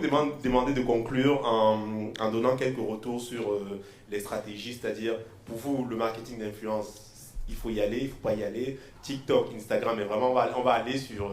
demander de conclure en donnant quelques retours sur les stratégies, c'est-à-dire pour vous, le marketing d'influence, il faut y aller, il ne faut pas y aller. TikTok, Instagram, mais vraiment, on va aller sur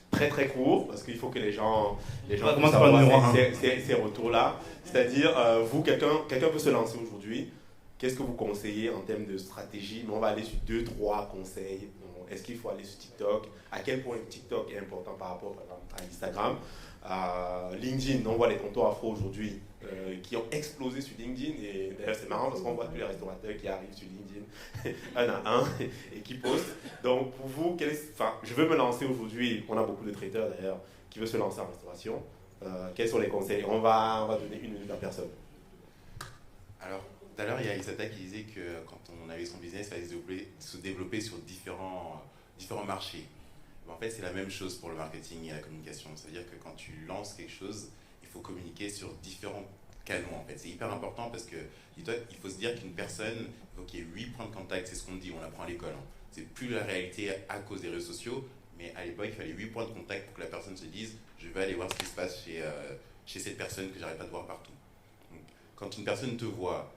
très très court parce qu'il faut que les gens puissent avoir ces retours-là. C'est-à-dire, vous, quelqu'un peut se lancer aujourd'hui. Qu'est-ce que vous conseillez en termes de stratégie? Mais on va aller sur 2-3 conseils. Est-ce qu'il faut aller sur TikTok? À quel point TikTok est important par rapport, par exemple, à Instagram? LinkedIn, on voit les comptoirs afro aujourd'hui qui ont explosé sur LinkedIn. Et d'ailleurs, c'est marrant parce qu'on voit tous les restaurateurs qui arrivent sur LinkedIn un à un et qui postent. Donc, pour vous, je veux me lancer aujourd'hui. On a beaucoup de traiteurs d'ailleurs qui veulent se lancer en restauration. Quels sont les conseils? On va donner 1 minute à personne. Alors, tout à l'heure, il y a Isata qui disait que quand on avait son business, il fallait se développer sur différents marchés. En fait, c'est la même chose pour le marketing et la communication. C'est-à-dire que quand tu lances quelque chose, il faut communiquer sur différents canaux. En fait, c'est hyper important parce que il faut se dire qu'une personne, il faut qu'il y ait 8 points de contact. C'est ce qu'on dit, on apprend à l'école. C'est plus la réalité à cause des réseaux sociaux, mais à l'époque, il fallait 8 points de contact pour que la personne se dise « je vais aller voir ce qui se passe chez cette personne que j'arrête pas de voir partout ». Donc, quand une personne te voit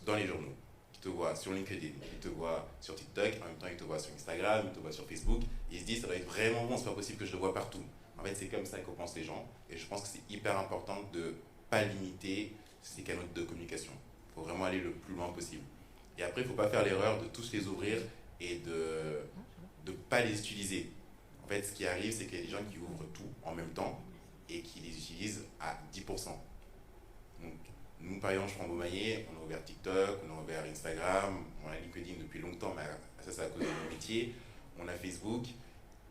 dans les journaux, il te voit sur LinkedIn, il te voit sur TikTok, en même temps il te voit sur Instagram, il te voit sur Facebook, il se dit ça doit être vraiment bon, c'est pas possible que je le vois partout. En fait, c'est comme ça qu'en pensent les gens, et je pense que c'est hyper important de ne pas limiter ces canaux de communication. Il faut vraiment aller le plus loin possible. Et après, il ne faut pas faire l'erreur de tous les ouvrir et de ne pas les utiliser. En fait, ce qui arrive, c'est qu'il y a des gens qui ouvrent tout en même temps et qui les utilisent à 10%. Donc, nous, par exemple, je prends Beaumaillé, on a ouvert TikTok, on a ouvert Instagram, on a LinkedIn depuis longtemps, mais ça, c'est à cause de mon métier. On a Facebook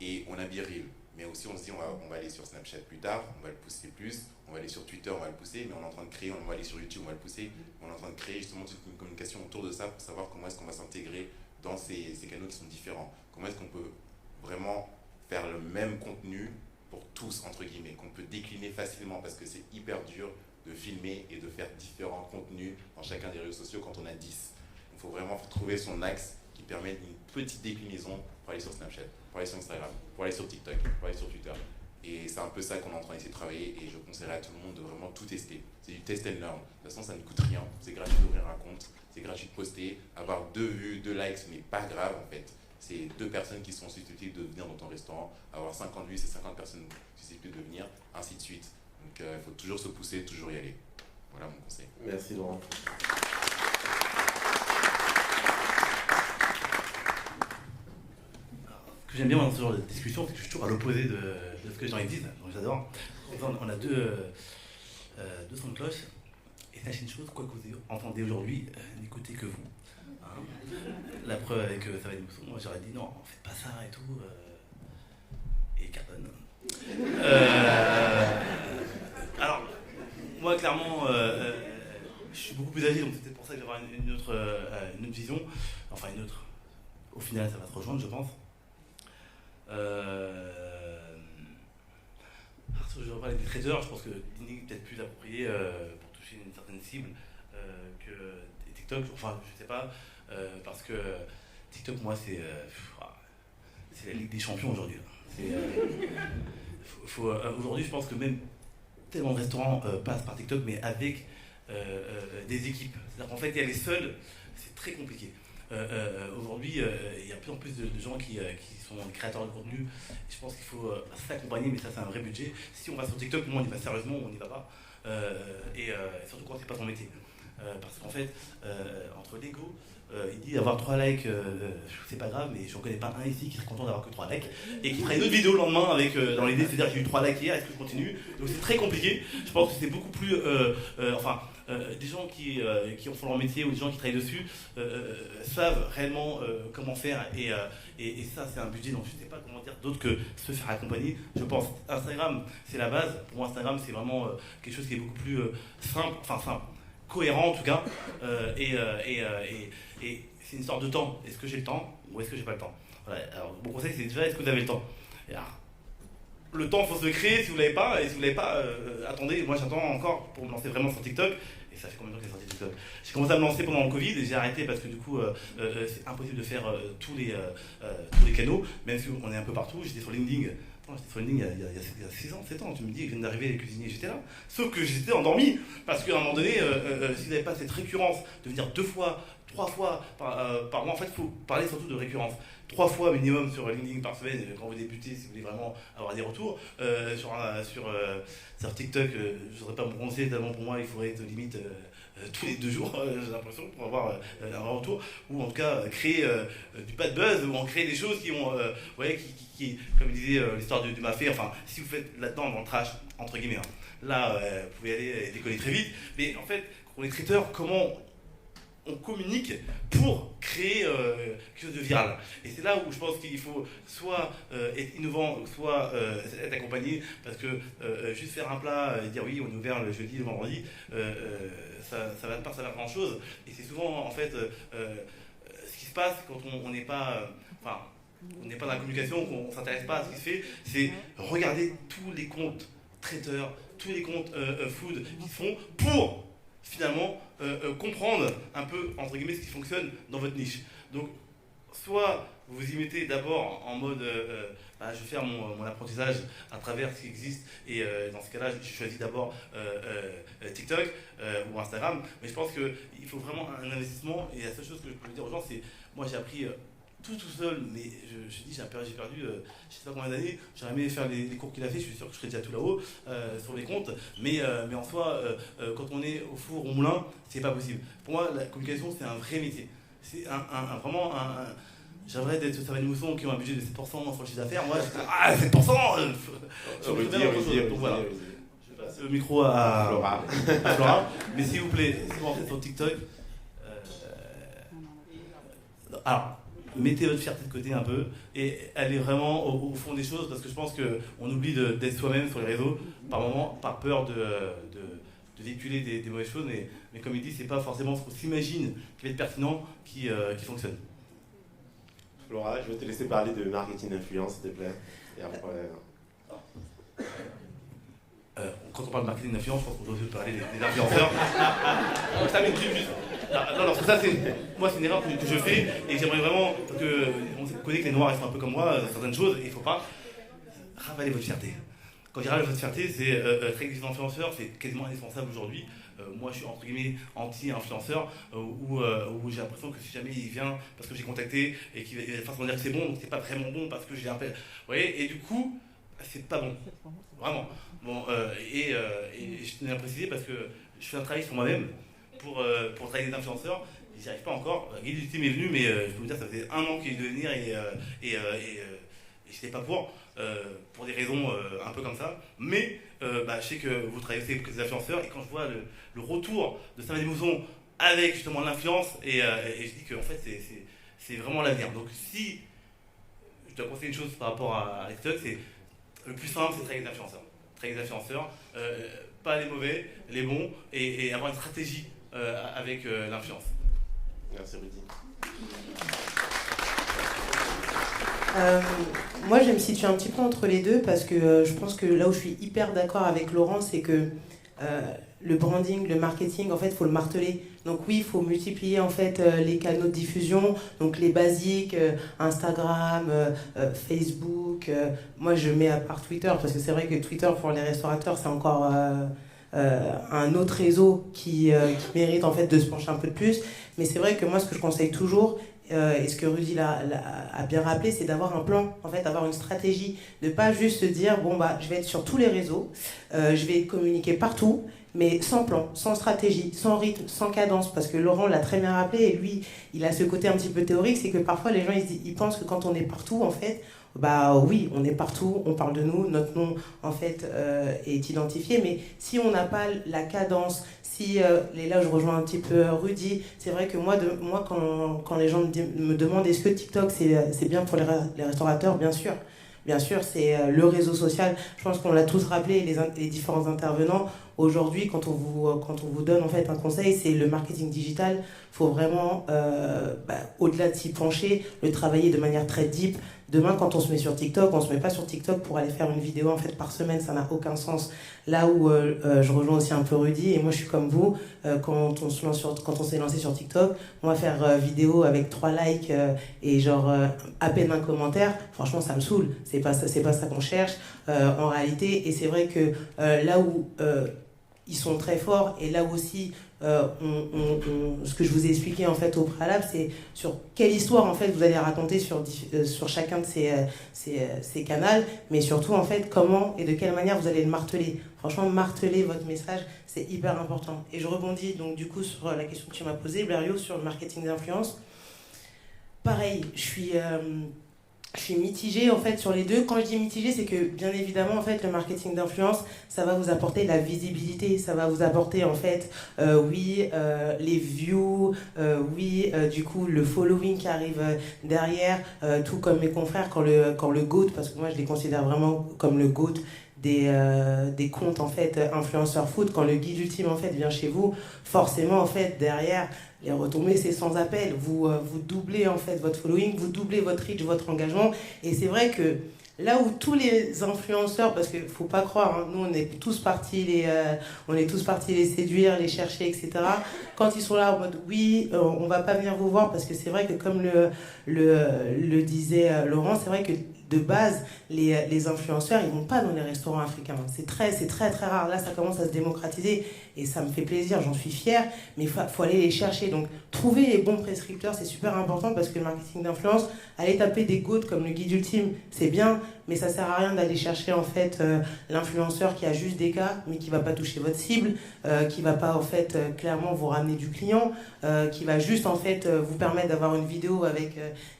et on a BeReal. Mais aussi, on se dit, on va aller sur Snapchat plus tard, on va le pousser plus, on va aller sur Twitter, on va le pousser, mais on est en train de créer, on va aller sur YouTube, on va le pousser, on est en train de créer justement toute une communication autour de ça pour savoir comment est-ce qu'on va s'intégrer dans ces canaux qui sont différents. Comment est-ce qu'on peut vraiment faire le même contenu pour tous, entre guillemets, qu'on peut décliner facilement parce que c'est hyper dur de filmer et de faire différents contenus dans chacun des réseaux sociaux quand on a 10. Il faut vraiment trouver son axe qui permet une petite déclinaison pour aller sur Snapchat, pour aller sur Instagram, pour aller sur TikTok, pour aller sur Twitter. Et c'est un peu ça qu'on est en train d'essayer de travailler et je conseillerais à tout le monde de vraiment tout tester. C'est du test and learn. De toute façon, ça ne coûte rien. C'est gratuit d'ouvrir un compte, c'est gratuit de poster. Avoir 2 vues, 2 likes, ce n'est pas grave en fait. C'est 2 personnes qui sont susceptibles de venir dans ton restaurant. Avoir 50 vues, c'est 50 personnes susceptibles de venir, ainsi de suite. Donc il faut toujours se pousser, toujours y aller. Voilà mon conseil. Merci Laurent. Ce que j'aime bien dans ce genre de discussion, c'est que je suis toujours à l'opposé de ce que les gens disent, donc j'adore. On a deux sons de cloche, et sachez une chose, quoi que vous entendez aujourd'hui, n'écoutez que vous. Hein. La preuve avec ça va être mousson, moi j'aurais dit non, faites pas ça et tout, et cartonne. Alors, moi clairement, je suis beaucoup plus âgé, donc c'est peut-être pour ça que j'aurai une autre vision, enfin une autre. Au final, ça va se rejoindre, je pense. Je vais parler des traders, je pense que LinkedIn est peut-être plus approprié pour toucher une certaine cible que TikTok, enfin je sais pas, parce que TikTok, moi c'est la Ligue des Champions aujourd'hui. Aujourd'hui, je pense que même tellement de restaurants passent par TikTok, mais avec des équipes. C'est-à-dire qu'en fait, y aller seul, c'est très compliqué. Aujourd'hui, il y a de plus en plus de gens qui sont des créateurs de contenu. Et je pense qu'il faut s'accompagner, mais ça, c'est un vrai budget. Si on va sur TikTok, nous, on y va sérieusement, on n'y va pas. Et surtout quand c'est pas son métier. Parce qu'en fait, entre l'ego, il dit avoir 3 likes, c'est pas grave, mais je ne connais pas un ici qui serait content d'avoir que 3 likes et qui ferait une autre vidéo le lendemain avec, dans l'idée, c'est-à-dire qu'il y a eu 3 likes hier, est-ce que je continue? Donc c'est très compliqué. Je pense que c'est beaucoup plus. Des gens qui en font leur métier ou des gens qui travaillent dessus savent réellement comment faire et ça c'est un budget, donc je ne sais pas comment dire d'autre que se faire accompagner. Je pense Instagram c'est la base, pour moi Instagram c'est vraiment quelque chose qui est beaucoup plus simple, cohérent en tout cas et c'est une sorte de temps. Est-ce que j'ai le temps ou est-ce que j'ai pas le temps? Voilà. Alors mon conseil c'est déjà est-ce que vous avez le temps? Le temps, il faut se le créer si vous ne l'avez pas, et si vous ne l'avez pas, attendez, moi j'attends encore pour me lancer vraiment sur TikTok, et ça fait combien de temps que j'ai sorti TikTok? J'ai commencé à me lancer pendant le Covid, et j'ai arrêté parce que du coup, c'est impossible de faire tous les canaux, même si on est un peu partout. J'étais sur LinkedIn J'étais sur LinkedIn il y a 6 ans, 7 ans. Tu me dis, je viens d'arriver les cuisiniers, j'étais là. Sauf que j'étais endormi. Parce qu'à un moment donné, si vous n'avez pas cette récurrence de venir 2 fois, 3 fois par mois, en fait, il faut parler surtout de récurrence. 3 fois minimum sur LinkedIn par semaine quand vous débutez, si vous voulez vraiment avoir des retours. Sur TikTok, je ne voudrais pas me prononcer tellement pour moi, il faudrait être limite tous les 2 jours, j'ai l'impression, pour avoir un retour. Ou en tout cas, créer du bad buzz, ou en créer des choses qui ont, qui comme disait l'histoire du mafé, enfin, si vous faites là-dedans dans le trash, entre guillemets, hein, là, vous pouvez aller et décoller très vite. Mais en fait, pour les traiteurs, comment on communique pour créer quelque chose de viral. Et c'est là où je pense qu'il faut soit être innovant, soit être accompagné, parce que juste faire un plat et dire oui, on est ouvert le jeudi, le vendredi, ça va pas servir à grand chose. Et c'est souvent en fait ce qui se passe quand on n'est pas, on n'est pas dans la communication, qu'on ne s'intéresse pas à ce qui se fait, c'est regarder tous les comptes traiteurs, tous les comptes food qui se font pour finalement comprendre un peu, entre guillemets, ce qui fonctionne dans votre niche. Donc, soit vous y mettez d'abord en mode je vais faire mon apprentissage à travers ce qui existe, et dans ce cas-là, je choisis d'abord TikTok ou Instagram, mais je pense qu'il faut vraiment un investissement, et la seule chose que je peux dire aux gens, c'est, moi j'ai appris tout seul, mais je dis j'ai perdu je sais pas combien d'années, j'aurais aimé faire les cours qu'il a fait, je suis sûr que je serais déjà tout là-haut sur les comptes, mais en soi, quand on est au four, au moulin, c'est pas possible. Pour moi, la communication, c'est un vrai métier. C'est vraiment un j'aimerais d'être sur Savane Mousson qui ont un budget de 7% sur le chiffre d'affaires. Moi, 7%. Donc voilà. Je passe le micro à Flora. Mais s'il vous plaît, si vous rentrez sur TikTok, alors, mettez votre fierté de côté un peu et allez vraiment au fond des choses, parce que je pense qu'on oublie d'être soi-même sur les réseaux par moment, par peur de véhiculer des mauvaises choses. Mais comme il dit, c'est pas forcément ce qu'on s'imagine qui va être pertinent qui fonctionne. Flora, je vais te laisser parler de marketing d'influence, s'il te plaît. Et après... quand on parle de marketing d'influence, je pense qu'on doit aussi parler des influenceurs. Ça m'étude juste. Non, ça moi c'est une erreur que je fais, et j'aimerais vraiment, parce qu'on connaît que les Noirs ils sont un peu comme moi, certaines choses, et il ne faut pas ravaler votre fierté. Quand je dis ravaler votre fierté, c'est très des influenceurs, c'est quasiment indispensable aujourd'hui. Moi je suis entre guillemets anti-influenceur, où j'ai l'impression que si jamais il vient parce que j'ai contacté et qu'il va forcément dire que c'est bon, donc c'est pas vraiment bon parce que j'ai un peu. Vous voyez, et du coup, c'est pas bon. Vraiment. Bon, et je tenais à préciser parce que je fais un travail sur moi-même pour travailler des influenceurs. J'y arrive pas encore. Guy Ultime est venu, mais je peux vous dire que ça faisait 1 an qu'il devait venir et je n'étais pas pour des raisons un peu comme ça. Mais je sais que vous travaillez aussi avec des influenceurs, et quand je vois le retour de Savane Mousson avec justement l'influence, et je dis que en fait c'est vraiment l'avenir. Donc si je dois conseiller une chose par rapport à TikTok, c'est le plus simple, c'est travailler avec des influenceurs. Travailler avec des influenceurs, pas les mauvais, les bons, et avoir une stratégie avec l'influence. Merci Rudy. Moi, je vais me situer un petit peu entre les deux, parce que je pense que là où je suis hyper d'accord avec Laurent, c'est que le branding, le marketing, en fait, il faut le marteler. Donc oui, il faut multiplier en fait les canaux de diffusion, donc les basiques, Instagram, Facebook. Moi, je mets à part Twitter, parce que c'est vrai que Twitter, pour les restaurateurs, c'est encore un autre réseau qui mérite en fait de se pencher un peu de plus. Mais c'est vrai que moi, ce que je conseille toujours, et ce que Rudy a bien rappelé, c'est d'avoir un plan, en fait, d'avoir une stratégie, de pas juste se dire je vais être sur tous les réseaux, je vais communiquer partout, mais sans plan, sans stratégie, sans rythme, sans cadence, parce que Laurent l'a très bien rappelé, et lui, il a ce côté un petit peu théorique, c'est que parfois les gens ils pensent que quand on est partout, en fait, oui, on est partout, on parle de nous, notre nom en fait est identifié, mais si on n'a pas la cadence, et là je rejoins un petit peu Rudy, c'est vrai que moi quand les gens me demandent est-ce que TikTok c'est bien pour les restaurateurs, bien sûr, c'est le réseau social. Je pense qu'on l'a tous rappelé, les différents intervenants. Aujourd'hui, quand on vous donne en fait un conseil, c'est le marketing digital. Il faut vraiment, au-delà de s'y pencher, le travailler de manière très deep. Demain, quand on se met sur TikTok, on se met pas sur TikTok pour aller faire une vidéo en fait par semaine, ça n'a aucun sens. Là où je rejoins aussi un peu Rudy, et moi je suis comme vous, quand on s'est lancé sur TikTok, on va faire vidéo avec 3 likes et genre à peine un commentaire, franchement ça me saoule, c'est pas ça qu'on cherche en réalité. Et c'est vrai que là où ils sont très forts, et là aussi ce que je vous ai expliqué en fait au préalable, c'est sur quelle histoire en fait vous allez raconter sur chacun de ces canaux, mais surtout en fait comment et de quelle manière vous allez le marteler. Franchement, marteler votre message, c'est hyper important. Et je rebondis donc du coup sur la question que tu m'as posée, Blériot, sur le marketing d'influence. Pareil, je suis mitigée en fait sur les deux. Quand je dis mitigée, c'est que bien évidemment en fait le marketing d'influence, ça va vous apporter la visibilité, ça va vous apporter en fait les views, du coup le following qui arrive derrière, tout comme mes confrères quand le GOAT, parce que moi je les considère vraiment comme le GOAT des comptes en fait influenceurs foot, quand le guide ultime en fait vient chez vous, forcément en fait derrière les retombées c'est sans appel, vous doublez en fait votre following, vous doublez votre reach, votre engagement. Et c'est vrai que là où tous les influenceurs, parce qu'il faut pas croire, hein, nous on est tous partis les séduire, les chercher, etc. Quand ils sont là en mode on va pas venir vous voir, parce que c'est vrai que comme le disait Laurent, c'est vrai que de base, les influenceurs, ils vont pas dans les restaurants africains. C'est très très rare. Là, ça commence à se démocratiser et ça me fait plaisir, j'en suis fière, mais il faut aller les chercher. Donc, trouver les bons prescripteurs, c'est super important, parce que le marketing d'influence, aller taper des GOAT comme le guide ultime, c'est bien, mais ça sert à rien d'aller chercher en fait l'influenceur qui a juste des cas, mais qui va pas toucher votre cible, qui va pas en fait clairement vous ramener du client, qui va juste en fait vous permettre d'avoir une vidéo avec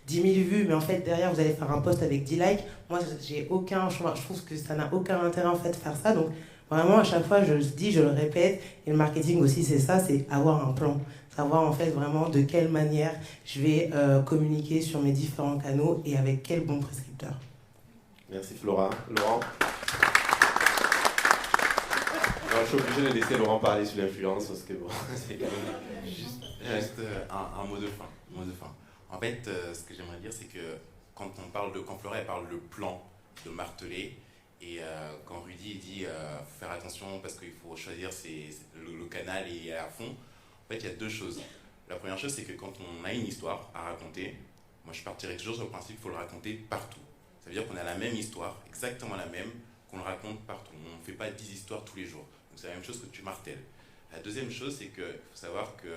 10 000 vues, mais en fait derrière vous allez faire un post avec 10 likes. Moi je trouve que ça n'a aucun intérêt en fait de faire ça. Donc vraiment à chaque fois je le dis, je le répète, et le marketing aussi c'est ça, c'est avoir un plan. Savoir en fait vraiment de quelle manière je vais communiquer sur mes différents canaux et avec quel bon prescripteur. Merci Flora. Laurent? Alors, je suis obligé de laisser Laurent parler sur l'influence parce que bon, c'est quand même... Juste un mot de fin. En fait, ce que j'aimerais dire, c'est que quand Flora elle parle de plan, de marteler, et quand Rudy dit faut faire attention parce qu'il faut choisir le canal et y aller à fond, en fait, il y a deux choses. La première chose, c'est que quand on a une histoire à raconter, moi je partirais toujours sur le principe qu'il faut le raconter partout. Ça veut dire qu'on a la même histoire, exactement la même, qu'on le raconte partout. On ne fait pas 10 histoires tous les jours. Donc c'est la même chose que tu martèles. La deuxième chose, c'est qu'il faut savoir que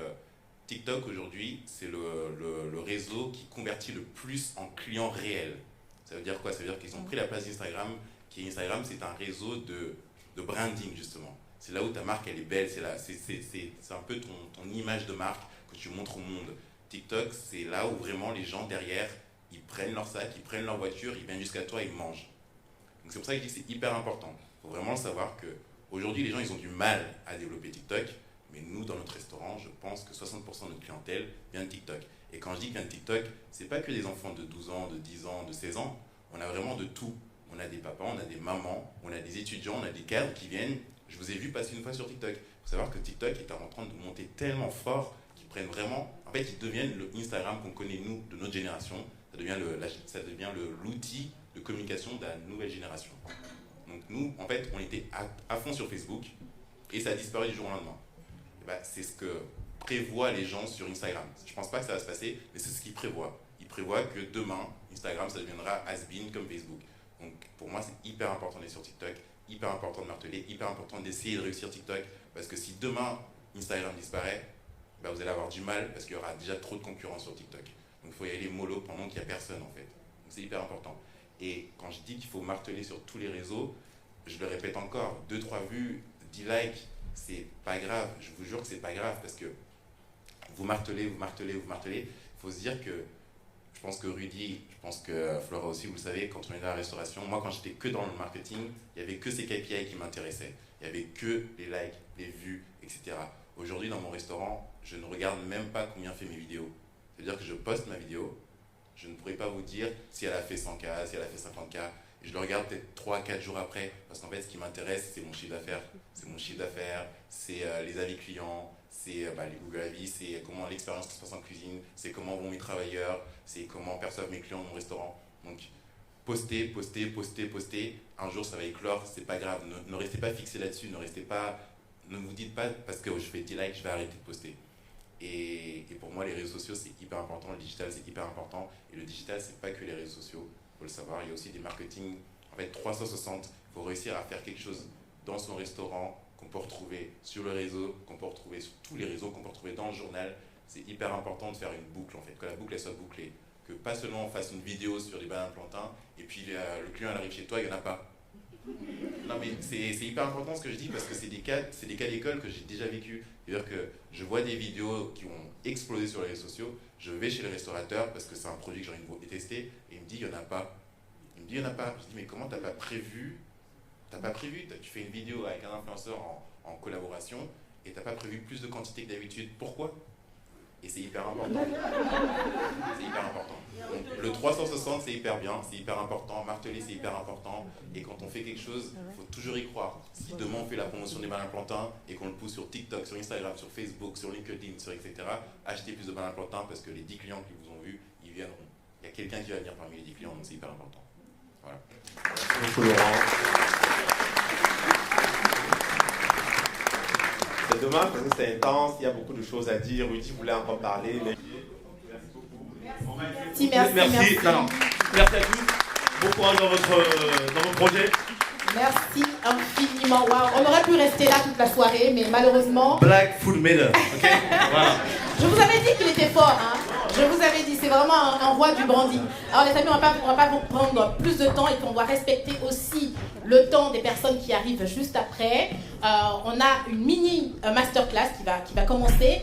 TikTok aujourd'hui, c'est le réseau qui convertit le plus en clients réels. Ça veut dire quoi? Ça veut dire qu'ils ont pris la place d'Instagram, Instagram, c'est un réseau de branding justement. C'est là où ta marque elle est belle, c'est un peu ton image de marque que tu montres au monde. TikTok, c'est là où vraiment les gens derrière, ils prennent leur sac, ils prennent leur voiture, ils viennent jusqu'à toi, ils mangent. Donc c'est pour ça que je dis que c'est hyper important. Il faut vraiment le savoir qu'aujourd'hui, les gens, ils ont du mal à développer TikTok, mais nous, dans notre restaurant, je pense que 60% de notre clientèle vient de TikTok. Et quand je dis vient de TikTok, c'est pas que des enfants de 12 ans, de 10 ans, de 16 ans, on a vraiment de tout. On a des papas, on a des mamans, on a des étudiants, on a des cadres qui viennent. Je vous ai vu passer une fois sur TikTok. Il faut savoir que TikTok est en train de monter tellement fort qu'ils prennent vraiment... En fait, ils deviennent le Instagram qu'on connaît, nous, de notre génération. Ça devient l'outil de communication de la nouvelle génération. Donc nous, en fait, on était à fond sur Facebook et ça a disparu du jour au lendemain. Et ben, c'est ce que prévoient les gens sur Instagram. Je ne pense pas que ça va se passer, mais c'est ce qu'ils prévoient. Ils prévoient que demain, Instagram, ça deviendra has-been comme Facebook. Donc pour moi, c'est hyper important d'être sur TikTok, hyper important de marteler, hyper important d'essayer de réussir TikTok, parce que si demain, Instagram disparaît, ben vous allez avoir du mal, parce qu'il y aura déjà trop de concurrence sur TikTok. Donc il faut y aller mollo pendant qu'il n'y a personne en fait. Donc c'est hyper important. Et quand je dis qu'il faut marteler sur tous les réseaux, je le répète encore, 2-3 vues, 10 likes, c'est pas grave. Je vous jure que c'est pas grave, parce que vous martelez. Il faut se dire que, je pense que Rudy, je pense que Flora aussi, vous le savez, quand on est dans la restauration, moi quand j'étais que dans le marketing, il n'y avait que ces KPI qui m'intéressaient. Il n'y avait que les likes, les vues, etc. Aujourd'hui, dans mon restaurant, je ne regarde même pas combien fait mes vidéos. C'est-à-dire que je poste ma vidéo, je ne pourrais pas vous dire si elle a fait 100K, si elle a fait 50K. Et je le regarde peut-être 3-4 jours après, parce qu'en fait, ce qui m'intéresse, c'est mon chiffre d'affaires. C'est mon chiffre d'affaires, c'est les avis clients, c'est les Google Avis, c'est comment l'expérience qui se passe en cuisine, c'est comment vont mes travailleurs, c'est comment perçoivent mes clients dans mon restaurant. Donc, postez. Un jour, ça va éclore, c'est pas grave. Ne restez pas fixé là-dessus, ne vous dites pas parce que je fais 10 likes, je vais arrêter de poster. Et pour moi, les réseaux sociaux, c'est hyper important. Le digital, c'est hyper important. Et le digital, c'est pas que les réseaux sociaux. Il faut le savoir. Il y a aussi des marketing, en fait, 360. Il faut réussir à faire quelque chose dans son restaurant qu'on peut retrouver sur le réseau, qu'on peut retrouver sur tous les réseaux, qu'on peut retrouver dans le journal. C'est hyper important de faire une boucle, en fait. Que la boucle, elle soit bouclée. Que pas seulement on fasse une vidéo sur les bananes plantains et puis le client elle arrive chez toi, il n'y en a pas. Non mais c'est hyper important ce que je dis parce que c'est des cas d'école que j'ai déjà vécu. C'est-à-dire que je vois des vidéos qui ont explosé sur les réseaux sociaux, je vais chez le restaurateur parce que c'est un produit que j'ai envie de tester et il me dit il n'y en a pas. Je dis mais comment t'as pas prévu? Tu fais une vidéo avec un influenceur en collaboration et t'as pas prévu plus de quantité que d'habitude. Pourquoi? Et c'est hyper important. C'est hyper important. Donc, le 360, c'est hyper bien, c'est hyper important. Marteler, c'est hyper important. Et quand on fait quelque chose, il faut toujours y croire. Si demain on fait la promotion des bananes plantains et qu'on le pousse sur TikTok, sur Instagram, sur Facebook, sur LinkedIn, etc., achetez plus de bananes plantains parce que les 10 clients qui vous ont vu, ils viendront. Il y a quelqu'un qui va venir parmi les 10 clients, donc c'est hyper important. Voilà. Merci Laurent. C'est dommage parce que c'est intense, il y a beaucoup de choses à dire. Rudy voulait encore parler. Mais... Merci à tous. Bon courage dans vos projets. Merci infiniment. Wow. On aurait pu rester là toute la soirée, mais malheureusement... Black Food Made, ok. Voilà. Je vous avais dit qu'il était fort, hein. Je vous avais dit, c'est vraiment un roi du branding. Alors les amis, on va pas vous prendre plus de temps et puis on doit respecter aussi le temps des personnes qui arrivent juste après. On a une mini masterclass qui va commencer.